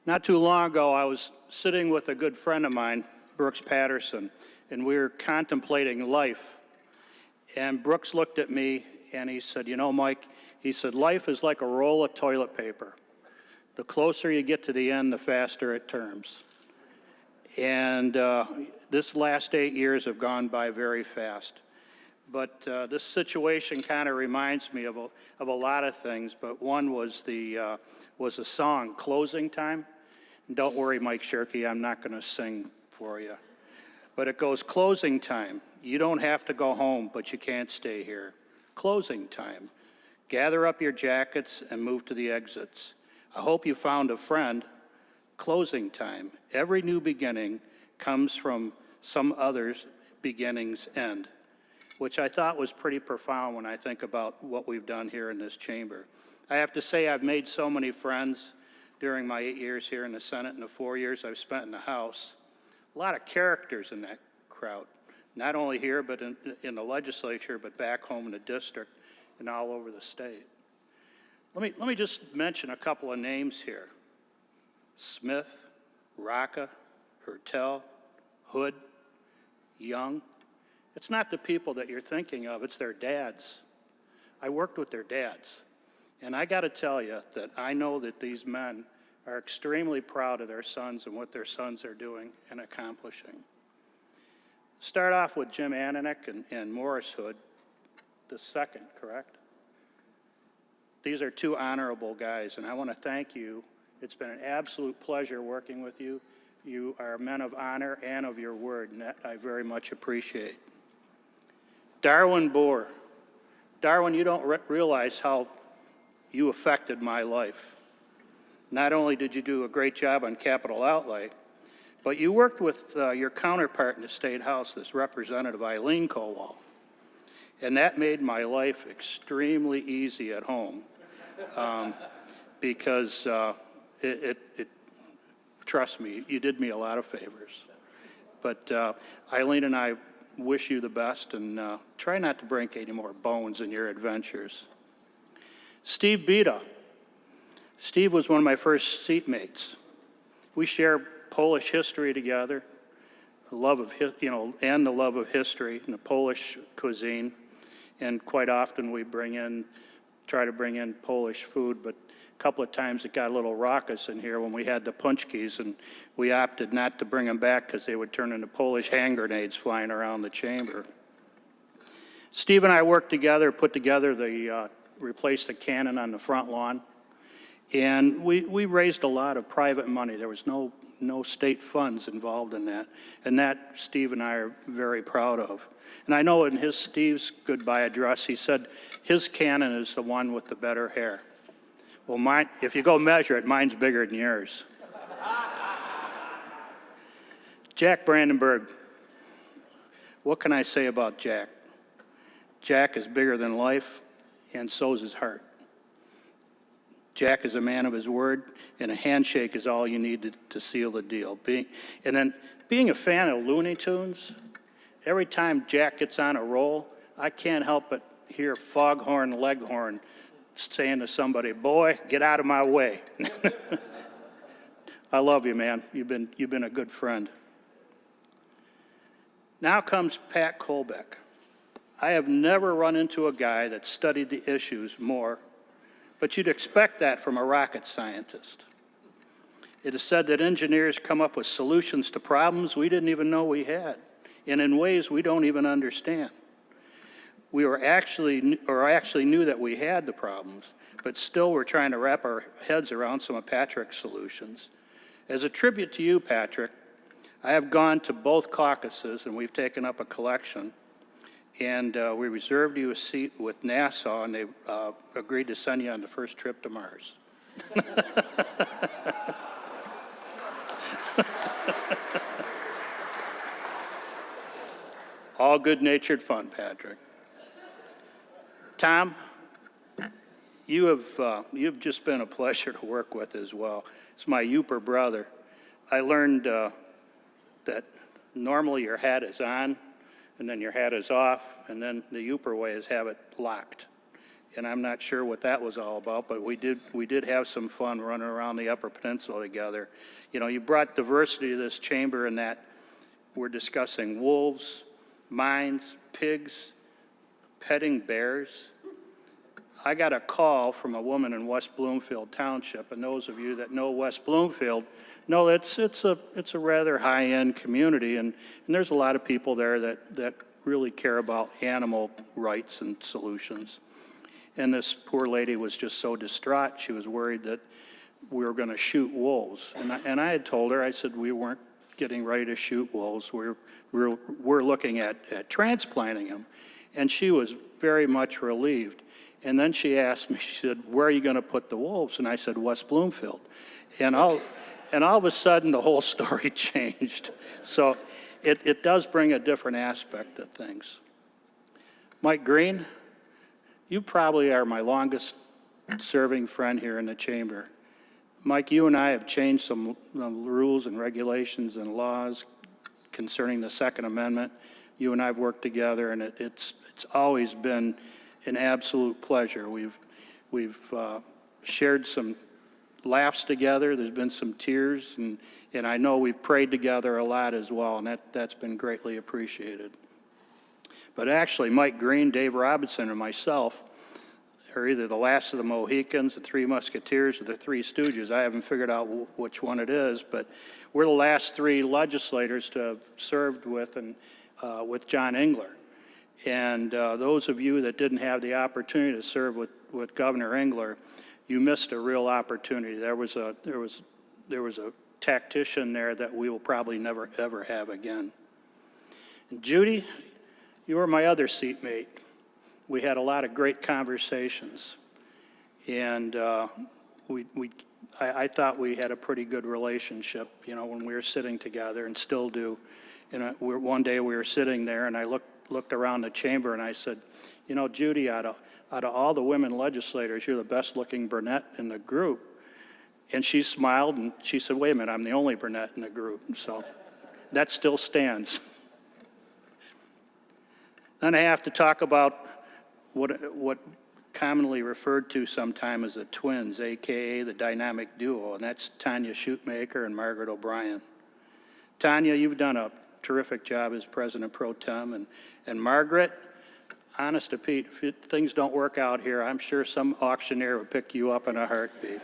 Not too long ago, I was sitting with a good friend of mine, Brooks Patterson, and we were contemplating life. And Brooks looked at me and he said, you know, Mike, he said, life is like a roll of toilet paper. The closer you get to the end, the faster it turns. And this last 8 years have gone by very fast. But this situation kind of reminds me of a lot of things, but one was the song, Closing Time. And don't worry, Mike Shirkey, I'm not going to sing for you. But it goes, closing time. You don't have to go home, but you can't stay here. Closing time. Gather up your jackets and move to the exits. I hope you found a friend. Closing time. Every new beginning comes from some other's beginning's end, which I thought was pretty profound when I think about what we've done here in this chamber. I have to say I've made so many friends during my 8 years here in the Senate and the 4 years I've spent in the House. A lot of characters in that crowd, not only here but in the legislature, but back home in the district and all over the state. Let me just mention a couple of names here. Smith, Rocca, Hertel, Hood, Young. It's not the people that you're thinking of, it's their dads. I worked with their dads. And I got to tell you that I know that these men are extremely proud of their sons and what their sons are doing and accomplishing. Start off with Jim Ananek and Morris Hood, the second, correct? These are two honorable guys, and I want to thank you. It's been an absolute pleasure working with you. You are men of honor and of your word, and that I very much appreciate. Darwin Boer. Darwin, you don't realize how you affected my life. Not only did you do a great job on capital outlay, but you worked with your counterpart in the State House, this Representative Mike Kowall, and that made my life extremely easy at home because trust me, you did me a lot of favors. But Eileen and I wish you the best, and try not to break any more bones in your adventures. Steve Bida. Steve was one of my first seatmates. We share Polish history together, the love of and the love of history and the Polish cuisine, and quite often we try to bring in Polish food, but a couple of times it got a little raucous in here when we had the punch keys, and we opted not to bring them back because they would turn into Polish hand grenades flying around the chamber. Steve and I worked together, put together replaced the cannon on the front lawn, and we raised a lot of private money. There was no state funds involved in that, and that Steve and I are very proud of. And I know in Steve's goodbye address, he said his cannon is the one with the better hair. Well, mine, if you go measure it, mine's bigger than yours. Jack Brandenburg. What can I say about Jack? Jack is bigger than life, and so is his heart. Jack is a man of his word, and a handshake is all you need to seal the deal. Being a fan of Looney Tunes, every time Jack gets on a roll, I can't help but hear Foghorn Leghorn saying to somebody, "Boy, get out of my way." I love you, man. You've been a good friend. Now comes Pat Colbeck. I have never run into a guy that studied the issues more, but you'd expect that from a rocket scientist. It is said that engineers come up with solutions to problems we didn't even know we had, and in ways we don't even understand. We actually knew that we had the problems, but still we're trying to wrap our heads around some of Patrick's solutions. As a tribute to you, Patrick, I have gone to both caucuses, and we've taken up a collection, and we reserved you a seat with NASA, and they agreed to send you on the first trip to Mars. All good-natured fun, Patrick. Tom, you've just been a pleasure to work with as well. It's my Yooper brother. I learned that normally your hat is on, and then your hat is off, and then the Yooper way is have it locked. and I'm not sure what that was all about, but we did have some fun running around the Upper Peninsula together. You know, you brought diversity to this chamber in that we're discussing wolves, mines, pigs, petting bears. I got a call from a woman in West Bloomfield Township, and those of you that know West Bloomfield know it's a rather high-end community, and there's a lot of people there that really care about animal rights and solutions. And this poor lady was just so distraught. She was worried that we were going to shoot wolves, and I had told her, I said we weren't getting ready to shoot wolves. We're looking at transplanting them, and she was very much relieved. And then she asked me, she said, where are you going to put the wolves? And I said, West Bloomfield. And all of a sudden, the whole story changed. So it does bring a different aspect of things. Mike Green, you probably are my longest serving friend here in the chamber. Mike, you and I have changed some rules and regulations and laws concerning the Second Amendment. You and I have worked together, and it's always been an absolute pleasure. We've shared some laughs together. There's been some tears, and I know we've prayed together a lot as well, and that's been greatly appreciated. But actually, Mike Green, Dave Robinson, and myself are either the last of the Mohicans, the Three Musketeers, or the Three Stooges. I haven't figured out which one it is, but we're the last three legislators to have served with John Engler. And those of you that didn't have the opportunity to serve with Governor Engler, you missed a real opportunity. There was a tactician there that we will probably never ever have again. And Judy, you were my other seatmate. We had a lot of great conversations, and I thought we had a pretty good relationship, you know, when we were sitting together, and still do. And one day we were sitting there, and I looked around the chamber, and I said, you know, Judy, out of all the women legislators, you're the best-looking brunette in the group. And she smiled, and she said, wait a minute, I'm the only brunette in the group. So that still stands. Then I have to talk about what commonly referred to sometime as the twins, a.k.a. the dynamic duo, and that's Tanya Shootmaker and Margaret O'Brien. Tanya, you've done a terrific job as President Pro Tem, and Margaret, honest to Pete, if things don't work out here, I'm sure some auctioneer would pick you up in a heartbeat.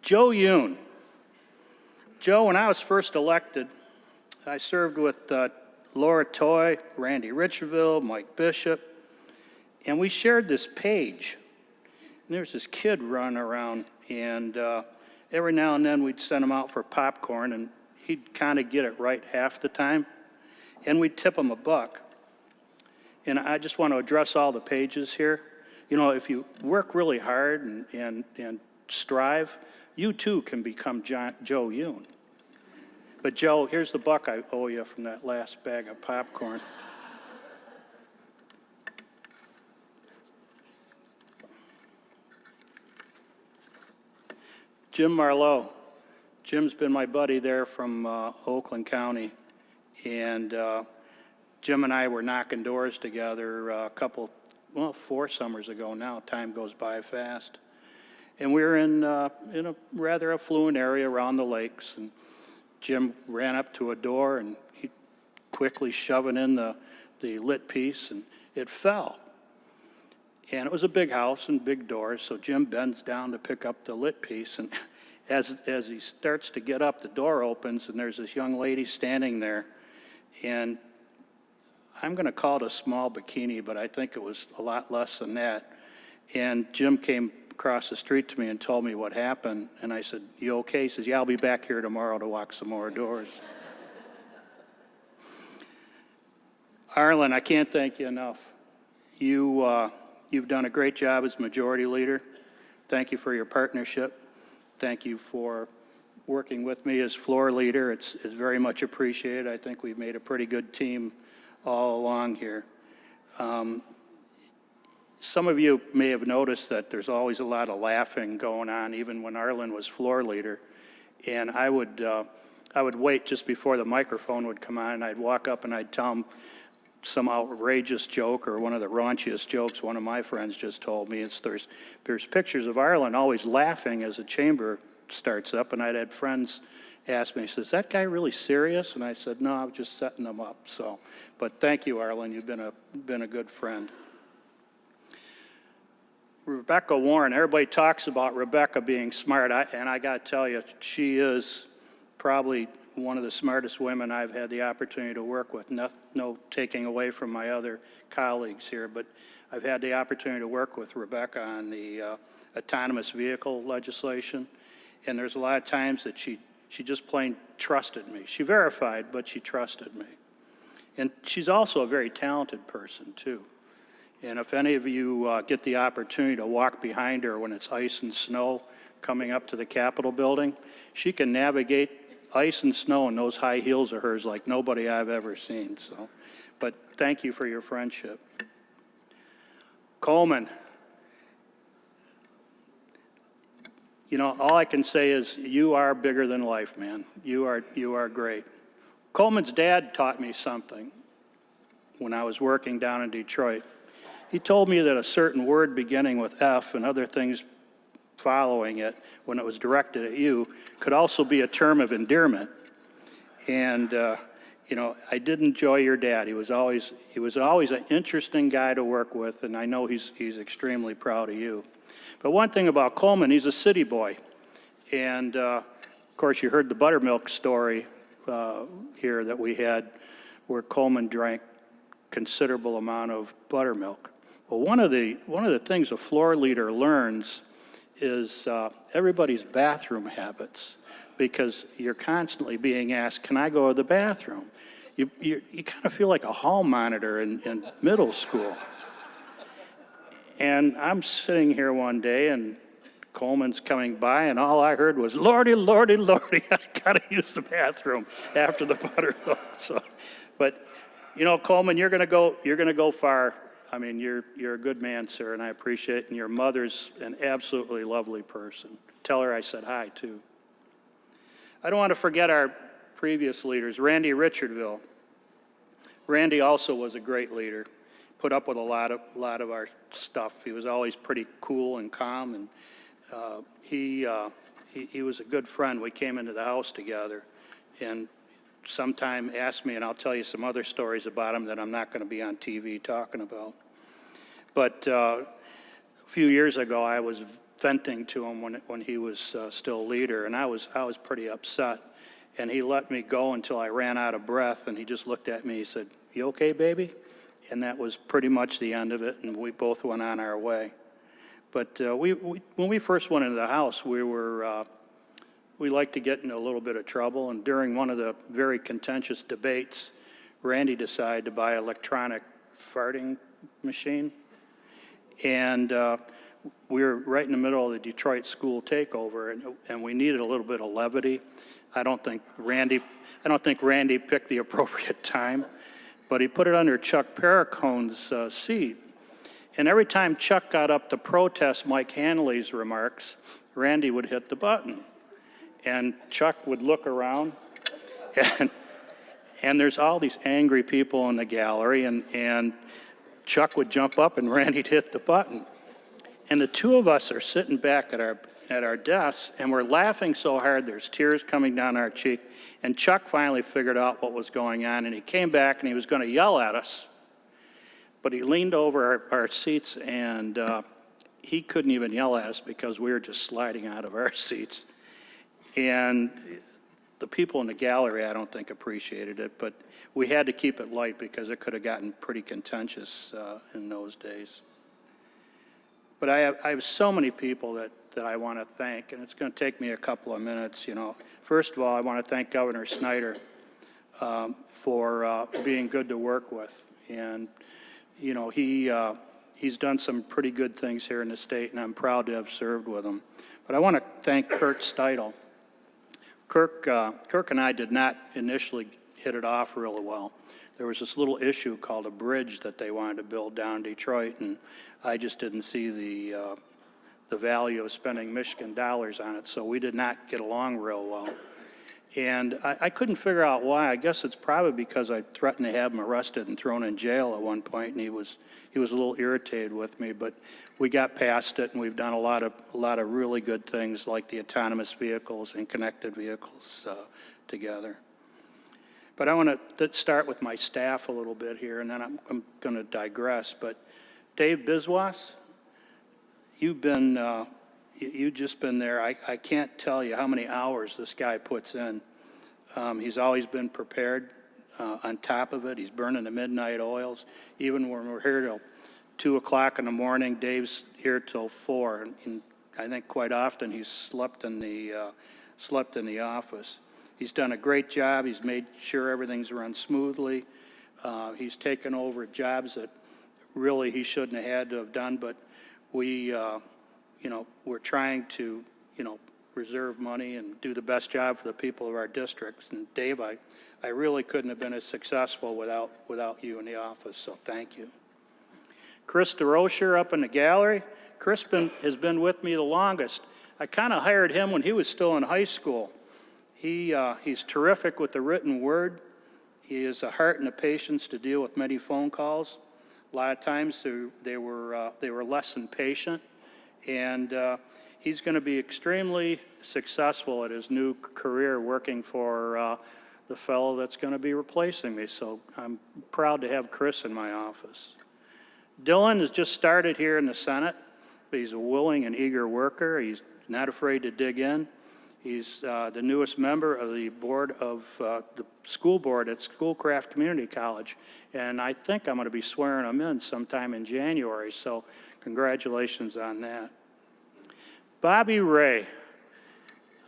Joe Yoon. Joe, when I was first elected, I served with Laura Toy, Randy Richardville, Mike Bishop, and we shared this page. And there's this kid running around, and every now and then we'd send him out for popcorn, and he'd kind of get it right half the time, and we'd tip him $1. And I just want to address all the pages here. You know, if you work really hard and strive, you too can become Joe Yoon. But Joe, here's the $1 I owe you from that last bag of popcorn. Jim Marlowe. Jim's been my buddy there from Oakland County, and Jim and I were knocking doors together 4 summers ago now. Time goes by fast. And we were in a rather affluent area around the lakes, and Jim ran up to a door, and he quickly shoved in the lit piece, and it fell. And it was a big house and big doors, so Jim bends down to pick up the lit piece, and as he starts to get up, the door opens, and there's this young lady standing there, and I'm going to call it a small bikini, but I think it was a lot less than that. And Jim came across the street to me and told me what happened, and I said, you okay? He says, yeah, I'll be back here tomorrow to walk some more doors. Arlen, I can't thank you enough. You've done a great job as majority leader. Thank you for your partnership. Thank you for working with me as floor leader. It's very much appreciated. I think we've made a pretty good team all along here. Some of you may have noticed that there's always a lot of laughing going on, even when Arlen was floor leader. And I would wait just before the microphone would come on, and I'd walk up and I'd tell him, some outrageous joke or one of the raunchiest jokes one of my friends just told me. There's pictures of Ireland always laughing as the chamber starts up, and I'd had friends ask me, says, that guy really serious? And I said, no, I was just setting them up. So, but thank you, Ireland. You've been a good friend. Rebecca Warren, everybody talks about Rebecca being smart, and I got to tell you, she is probably one of the smartest women I've had the opportunity to work with. No taking away from my other colleagues here, but I've had the opportunity to work with Rebecca on the autonomous vehicle legislation, and there's a lot of times that she just plain trusted me. She verified, but she trusted me. And she's also a very talented person, too. And if any of you get the opportunity to walk behind her when it's ice and snow coming up to the Capitol building, she can navigate ice and snow in those high heels of hers like nobody I've ever seen. So, but thank you for your friendship. Coleman, you know, all I can say is you are bigger than life, man. You are great. Coleman's dad taught me something when I was working down in Detroit. He told me that a certain word beginning with F and other things following it, when it was directed at you, could also be a term of endearment. And you know, I did enjoy your dad. He was always an interesting guy to work with, and I know he's extremely proud of you. But one thing about Coleman, he's a city boy, and of course you heard the buttermilk story here that we had, where Coleman drank considerable amount of buttermilk. Well, one of the things a floor leader learns is everybody's bathroom habits, because you're constantly being asked, can I go to the bathroom? You kind of feel like a hall monitor in middle school. And I'm sitting here one day, and Coleman's coming by, and all I heard was, Lordy, Lordy, Lordy, I gotta use the bathroom after the buttermilk. So, but you know, Coleman, you're gonna go far. I mean, you're a good man, sir, and I appreciate it. And your mother's an absolutely lovely person. Tell her I said hi, too. I don't want to forget our previous leaders, Randy Richardville. Randy also was a great leader, put up with a lot of our stuff. He was always pretty cool and calm, and he was a good friend. We came into the house together, and sometime asked me, and I'll tell you some other stories about him that I'm not going to be on TV talking about. But a few years ago, I was venting to him when he was still leader, and I was pretty upset. And he let me go until I ran out of breath, and he just looked at me. He said, "You okay, baby?" And that was pretty much the end of it, and we both went on our way. But when we first went into the house, we liked to get in a little bit of trouble, and during one of the very contentious debates, Randy decided to buy an electronic farting machine. And we were right in the middle of the Detroit school takeover, and we needed a little bit of levity. I don't think Randy picked the appropriate time, but he put it under Chuck Pericone's seat. And every time Chuck got up to protest Mike Hanley's remarks, Randy would hit the button. And Chuck would look around, and there's all these angry people in the gallery, and Chuck would jump up and Randy'd hit the button. And the two of us are sitting back at our desks, and we're laughing so hard there's tears coming down our cheek. And Chuck finally figured out what was going on, and he came back and he was going to yell at us. But he leaned over our seats, and he couldn't even yell at us because we were just sliding out of our seats. And the people in the gallery, I don't think, appreciated it, but we had to keep it light because it could have gotten pretty contentious in those days. But I have so many people that I want to thank, and it's going to take me a couple of minutes. You know, first of all, I want to thank Governor Snyder for being good to work with, and you know, he's done some pretty good things here in the state, and I'm proud to have served with him. But I want to thank Kurt Steidel. Kirk and I did not initially hit it off really well. There was this little issue called a bridge that they wanted to build down Detroit, and I just didn't see the value of spending Michigan dollars on it, so we did not get along real well. And I couldn't figure out why. I guess it's probably because I threatened to have him arrested and thrown in jail at one point, and he was a little irritated with me. But we got past it, and we've done a lot of really good things like the autonomous vehicles and connected vehicles together. But I want to start with my staff a little bit here, and then I'm going to digress. But Dave Biswas, you've been you've just been there. I can't tell you how many hours this guy puts in. He's always been prepared, on top of it. He's burning the midnight oils. Even when we're here till 2 o'clock in the morning, Dave's here till 4. And I think quite often he's slept in the office. He's done a great job. He's made sure everything's run smoothly. He's taken over jobs that really he shouldn't have had to have done, but we're trying to, reserve money and do the best job for the people of our districts. And Dave, I really couldn't have been as successful without you in the office, so thank you. Chris DeRocher up in the gallery. Chris has been with me the longest. I kind of hired him when he was still in high school. He's terrific with the written word. He has a heart and a patience to deal with many phone calls. A lot of times they were less than patient, and he's going to be extremely successful at his new career working for the fellow that's going to be replacing me. So I'm proud to have Chris in my office. Dylan has just started here in the Senate, but he's a willing and eager worker. He's not afraid to dig in. He's the newest member of the board of the school board at Schoolcraft Community College, and I think I'm going to be swearing him in sometime in January, so congratulations on that. Bobby Ray.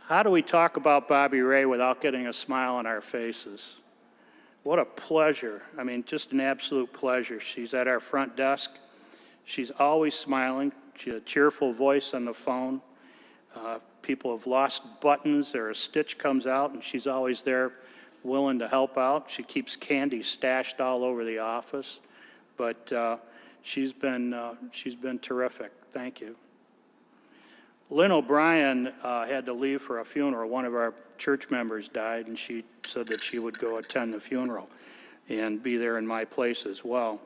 How do we talk about Bobby Ray without getting a smile on our faces? What a pleasure. I mean, just an absolute pleasure. She's at our front desk. She's always smiling. She has a cheerful voice on the phone. People have lost buttons or a stitch comes out, and she's always there willing to help out. She keeps candy stashed all over the office, but she's been terrific. Thank you. Lynn O'Brien had to leave for a funeral. One of our church members died, and she said that she would go attend the funeral and be there in my place as well.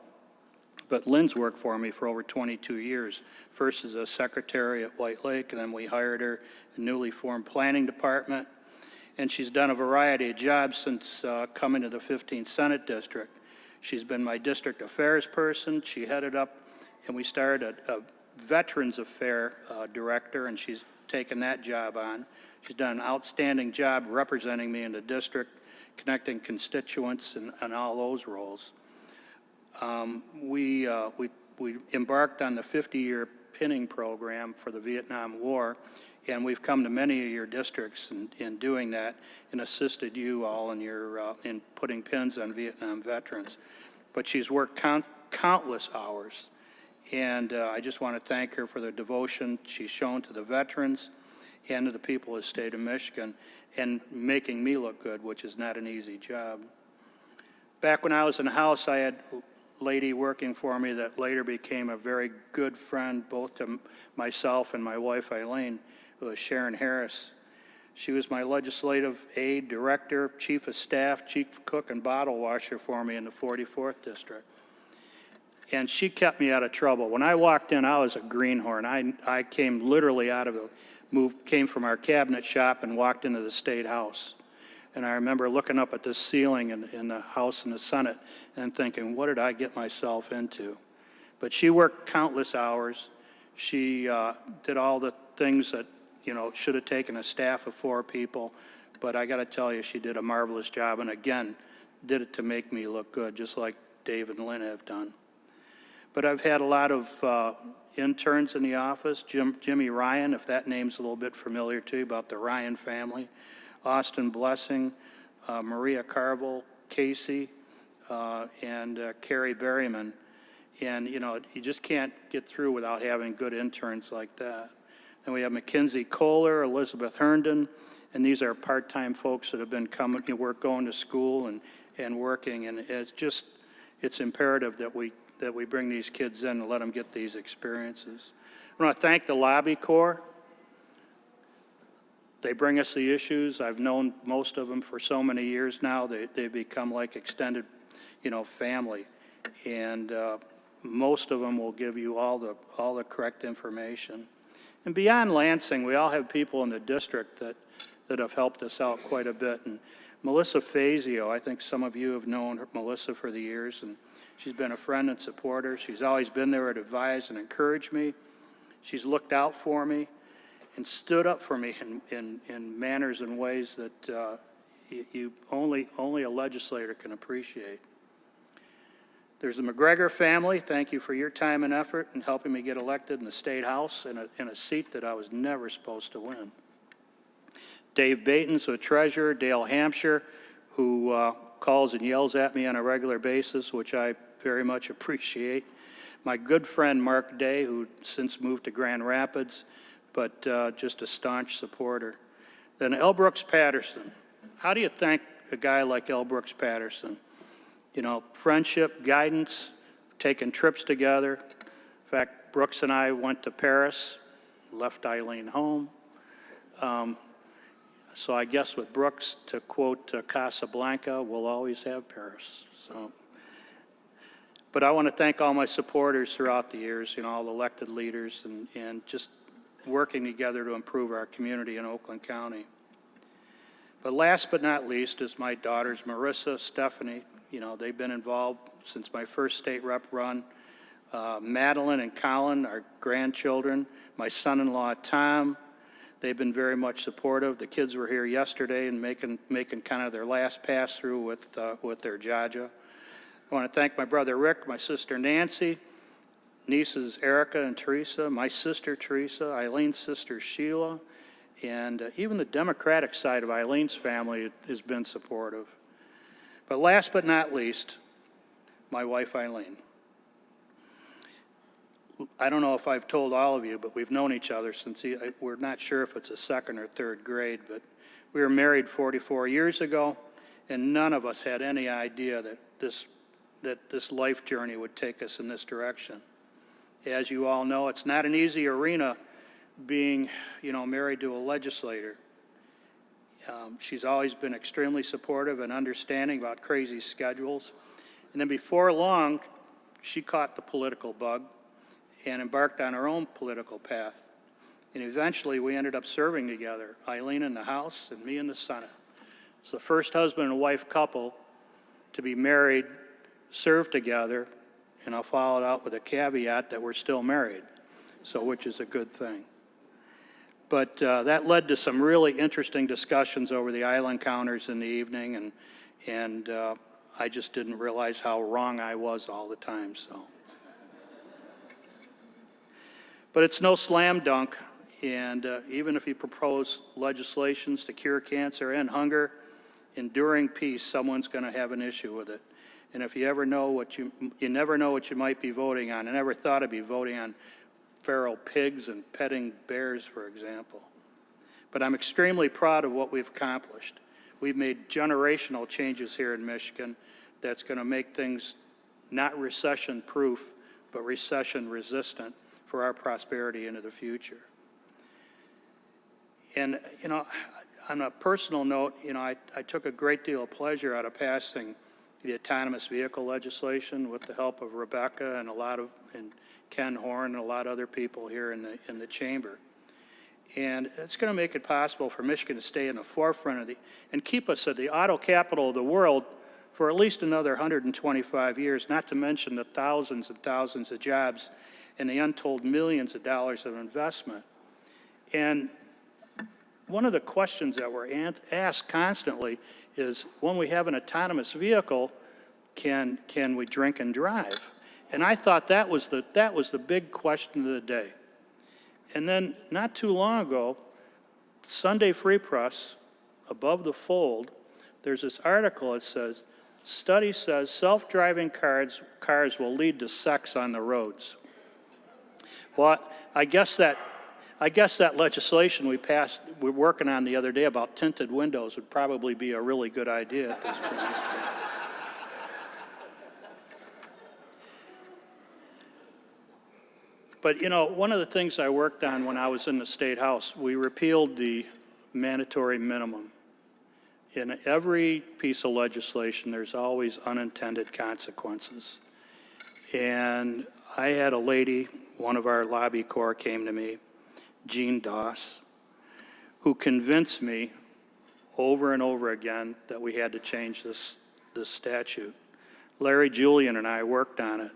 But Lynn's worked for me for over 22 years, first as a secretary at White Lake, and then we hired her in the newly formed planning department. And she's done a variety of jobs since coming to the 15th Senate District. She's been my district affairs person. She headed up, and we started a Veterans Affair director, and she's taken that job on. She's done an outstanding job representing me in the district, connecting constituents and all those roles. We embarked on the 50-year pinning program for the Vietnam War, and we've come to many of your districts in doing that and assisted you all in putting pins on Vietnam veterans. But she's worked countless hours, and I just want to thank her for the devotion she's shown to the veterans and to the people of the state of Michigan, and making me look good, which is not an easy job. Back when I was in the House, I had lady working for me that later became a very good friend both to myself and my wife Eileen. It was Sharon Harris. She was my legislative aide, director, chief of staff, chief cook, and bottle washer for me in the 44th district. And she kept me out of trouble. When I walked in, I was a greenhorn. I came literally came from our cabinet shop and walked into the State House. And I remember looking up at this ceiling in the House and the Senate and thinking, what did I get myself into? But she worked countless hours. She did all the things that, should have taken a staff of 4 people. But I got to tell you, she did a marvelous job, and again, did it to make me look good, just like Dave and Lynn have done. But I've had a lot of interns in the office. Jimmy Ryan, if that name's a little bit familiar to you, about the Ryan family. Austin Blessing, Maria Carville, Casey, and Carrie Berryman. And, you just can't get through without having good interns like that. And we have Mackenzie Kohler, Elizabeth Herndon, and these are part-time folks that have been going to school and working. And it's imperative that we bring these kids in and let them get these experiences. I want to thank the Lobby Corps. They bring us the issues. I've known most of them for so many years now. They become like extended, family. And most of them will give you all the correct information. And beyond Lansing, we all have people in the district that have helped us out quite a bit. And Melissa Fazio, I think some of you have known Melissa for the years, and she's been a friend and supporter. She's always been there to advise and encourage me. She's looked out for me and stood up for me in manners and ways that you only a legislator can appreciate. There's the McGregor family. Thank you for your time and effort in helping me get elected in the State House in a seat that I was never supposed to win. Dave Batens, the treasurer, Dale Hampshire, who calls and yells at me on a regular basis, which I very much appreciate. My good friend Mark Day, who since moved to Grand Rapids, but just a staunch supporter. Then L. Brooks Patterson. How do you thank a guy like L. Brooks Patterson? Friendship, guidance, taking trips together. In fact, Brooks and I went to Paris, left Eileen home. So I guess with Brooks, to quote Casablanca, we'll always have Paris. But I want to thank all my supporters throughout the years, all the elected leaders, and just working together to improve our community in Oakland County. But last but not least is my daughters, Marissa, Stephanie. They've been involved since my first state rep run. Madeline and Colin, our grandchildren. My son-in-law, Tom. They've been very much supportive. The kids were here yesterday and making kind of their last pass through with their Jaja. I want to thank my brother Rick, my sister Nancy, nieces Erica and Teresa, my sister Teresa, Eileen's sister Sheila, and even the Democratic side of Eileen's family has been supportive. But last but not least, my wife Eileen. I don't know if I've told all of you, but we've known each other since, we're not sure if it's a second or third grade, but we were married 44 years ago, and none of us had any idea that this life journey would take us in this direction. As you all know, it's not an easy arena being, married to a legislator. She's always been extremely supportive and understanding about crazy schedules. And then before long, she caught the political bug and embarked on her own political path. And eventually we ended up serving together, Eileen in the House and me in the Senate. It's the first husband and wife couple to be married, serve together, and I'll follow it out with a caveat that we're still married, which is a good thing. But that led to some really interesting discussions over the island counters in the evening, and I just didn't realize how wrong I was all the time. But it's no slam dunk, and even if you propose legislations to cure cancer and hunger, enduring peace, someone's going to have an issue with it. And if you ever know you never know what you might be voting on. I never thought I'd be voting on feral pigs and petting bears, for example. But I'm extremely proud of what we've accomplished. We've made generational changes here in Michigan that's going to make things not recession-proof, but recession-resistant for our prosperity into the future. And, on a personal note, I took a great deal of pleasure out of passing the autonomous vehicle legislation with the help of Rebecca and Ken Horn and a lot of other people here in the chamber. And it's going to make it possible for Michigan to stay in the forefront and keep us at the auto capital of the world for at least another 125 years, not to mention the thousands and thousands of jobs and the untold millions of dollars of investment. And one of the questions that we're asked constantly is, when we have an autonomous vehicle, can we drink and drive? And I thought that was the big question of the day. And then not too long ago, Sunday Free Press, above the fold, there's this article that says, study says self-driving cars will lead to sex on the roads. Well, I guess that legislation we're working on the other day about tinted windows would probably be a really good idea at this point. But, one of the things I worked on when I was in the State House, we repealed the mandatory minimum. In every piece of legislation, there's always unintended consequences. And I had a lady, one of our lobby corps came to me, Jean Doss, who convinced me over and over again that we had to change this statute. Larry Julian and I worked on it,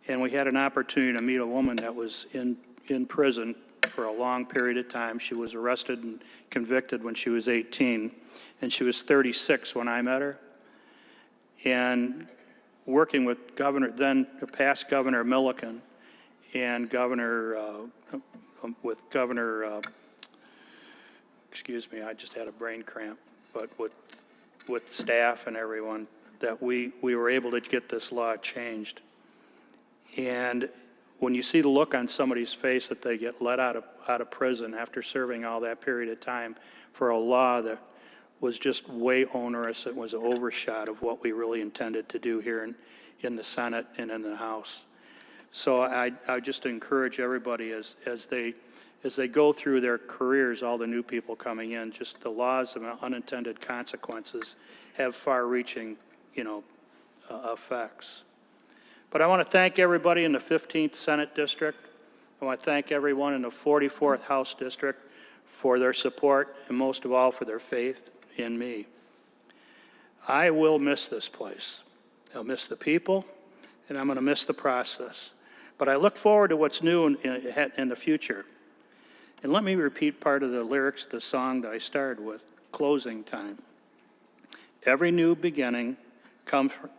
and we had an opportunity to meet a woman that was in prison for a long period of time. She was arrested and convicted when she was 18, and she was 36 when I met her. And working with past Governor Milliken and excuse me, I just had a brain cramp, but with staff and everyone, that we were able to get this law changed. And when you see the look on somebody's face that they get let out of prison after serving all that period of time for a law that was just way onerous, it was an overshot of what we really intended to do here in the Senate and in the House. So I just encourage everybody as they go through their careers, all the new people coming in, just the laws of unintended consequences have far-reaching, effects. But I want to thank everybody in the 15th Senate District. I want to thank everyone in the 44th House District for their support and most of all for their faith in me. I will miss this place. I'll miss the people, and I'm going to miss the process. But I look forward to what's new in the future. And let me repeat part of the lyrics of the song that I started with, Closing Time. Every new beginning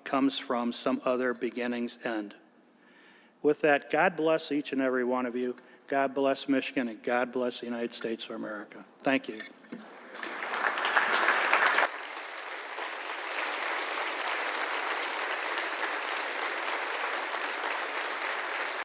comes from some other beginning's end. With that, God bless each and every one of you. God bless Michigan, and God bless the United States of America. Thank you.